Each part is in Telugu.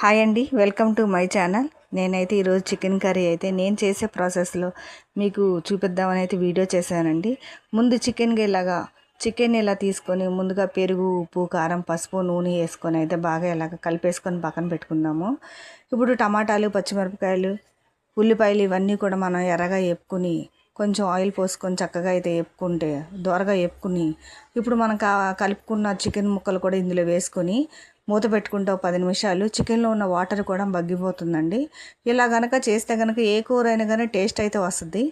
హాయ్ అండి, వెల్కమ్ టు మై ఛానల్. నేనైతే ఈరోజు చికెన్ కర్రీ అయితే నేను చేసే ప్రాసెస్లో మీకు చూపిద్దామని అయితే వీడియో చేశానండి. ముందు చికెన్ ఇలా తీసుకొని ముందుగా పెరుగు, ఉప్పు, కారం, పసుపు, నూనె వేసుకొని అయితే బాగా ఇలాగ కలిపేసుకొని పక్కన పెట్టుకుందాము. ఇప్పుడు టమాటాలు, పచ్చిమిరపకాయలు, ఉల్లిపాయలు ఇవన్నీ కూడా మనం ఎర్రగా వేపుకొని కొంచెం ఆయిల్ పోసుకొని చక్కగా అయితే వేపుకుంటే దోరగా వేపుకుని ఇప్పుడు మనం కలుపుకున్న చికెన్ ముక్కలు కూడా ఇందులో వేసుకొని మూత పెట్టుకుంటే 10 నిమిషాలు చికెన్లో ఉన్న వాటర్ కూడా మగ్గిపోతుందండి. ఇలా కనుక చేస్తే కనుక ఏ కూర అయినా కానీ టేస్ట్ అయితే వస్తుంది.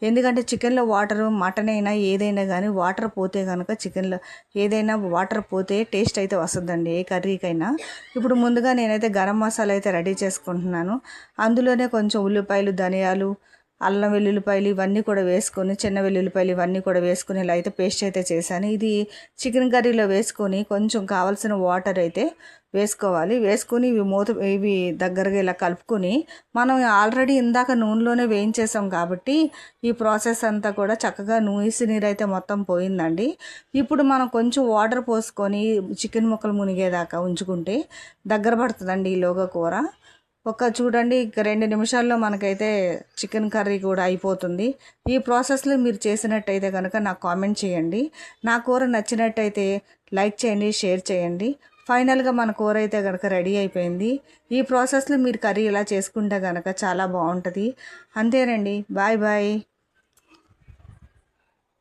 ఎందుకంటే చికెన్లో వాటర్, మటన్ అయినా ఏదైనా కానీ వాటర్ పోతే కనుక చికెన్లో ఏదైనా వాటర్ పోతే టేస్ట్ అయితే వస్తుందండి ఏ కర్రీకైనా. ఇప్పుడు ముందుగా నేనైతే గరం మసాలా అయితే రెడీ చేసుకుంటున్నాను. అందులోనే కొంచెం ఉల్లిపాయలు, ధనియాలు, అల్లం వెల్లుల్లిపాయలు ఇవన్నీ కూడా వేసుకొని, చిన్న వెల్లుల్లిపాయలు ఇవన్నీ కూడా వేసుకొని ఇలా అయితే పేస్ట్ అయితే చేశాను. ఇది చికెన్ కర్రీలో వేసుకొని కొంచెం కావాల్సిన వాటర్ అయితే వేసుకోవాలి. వేసుకొని ఇవి దగ్గరగా ఇలా కలుపుకొని మనం ఆల్రెడీ ఇందాక నూనెలోనే వేయించేసాం కాబట్టి ఈ ప్రాసెస్ అంతా కూడా చక్కగా నీరు అయితే మొత్తం పోయిందండి. ఇప్పుడు మనం కొంచెం వాటర్ పోసుకొని చికెన్ ముక్కలు మునిగేదాకా ఉంచుకుంటే దగ్గర పడుతుందండి ఈలోగా కూర. చూడండి 2 నిమిషాల్లో మనకైతే చికెన్ కర్రీ కూడా అయిపోతుంది. ఈ ప్రాసెస్లో మీరు చేసినట్టయితే కనుక నాకు కామెంట్ చేయండి. నా కూర నచ్చినట్టయితే లైక్ చేయండి, షేర్ చేయండి. ఫైనల్గా మన కూర అయితే కనుక రెడీ అయిపోయింది. ఈ ప్రాసెస్లో మీరు కర్రీ ఇలా చేసుకుంటే కనుక చాలా బాగుంటుంది. అంతేనండి. Bye bye.